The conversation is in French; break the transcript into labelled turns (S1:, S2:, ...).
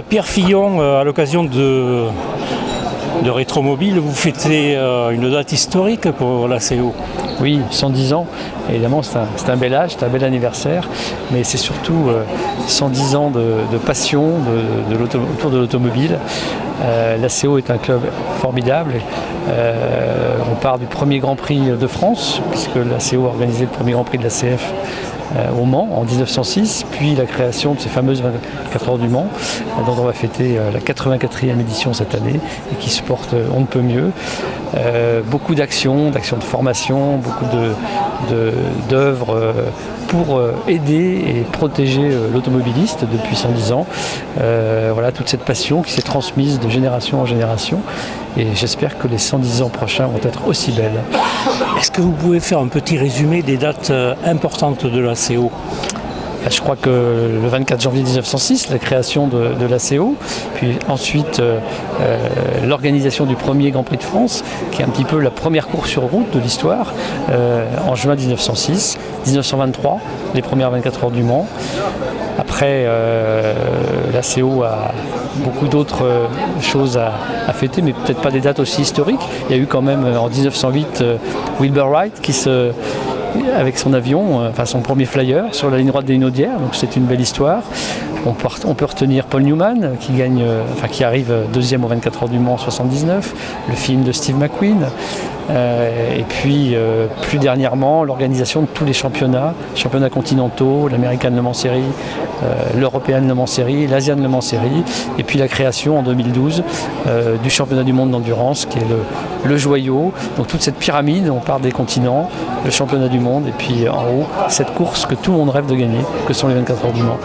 S1: Pierre Fillon, à l'occasion de Rétromobile, vous fêtez une date historique pour la CO.
S2: Oui, 110 ans, évidemment c'est un bel âge, c'est un bel anniversaire, mais c'est surtout 110 ans de passion autour de l'automobile. La CO est un club formidable. On part du premier Grand Prix de France, puisque la CO a organisé le premier Grand Prix de la CF au Mans en 1906, puis la création de ces fameuses 24 heures du Mans, dont on va fêter la 84e édition cette année et qui se porte on ne peut mieux. Beaucoup d'actions de formation, beaucoup d'œuvres pour aider et protéger l'automobiliste depuis 110 ans. Voilà toute cette passion qui s'est transmise de génération en génération et j'espère que les 110 ans prochains vont être aussi belles.
S1: Est-ce que vous pouvez faire un petit résumé des dates importantes de la CO ?
S2: Je crois que le 24 janvier 1906, la création de la CO, puis ensuite l'organisation du premier Grand Prix de France, qui est un petit peu la première course sur route de l'histoire, en juin 1906, 1923, les premières 24 heures du Mans. Après, la CO a beaucoup d'autres choses à fêter, mais peut-être pas des dates aussi historiques. Il y a eu quand même en 1908 Wilbur Wright avec son avion, son premier flyer sur la ligne droite des Hunaudières, donc c'est une belle histoire. On peut retenir Paul Newman qui arrive deuxième aux 24 heures du Mans en 1979, le film de Steve McQueen, et puis plus dernièrement l'organisation de tous les championnats continentaux, l'American Le Mans Series, l'European Le Mans Series, l'Asian Le Mans Series, et puis la création en 2012 du championnat du monde d'endurance qui est le joyau. Donc toute cette pyramide, on part des continents, le championnat du monde et puis en haut cette course que tout le monde rêve de gagner, que sont les 24 heures du Mans.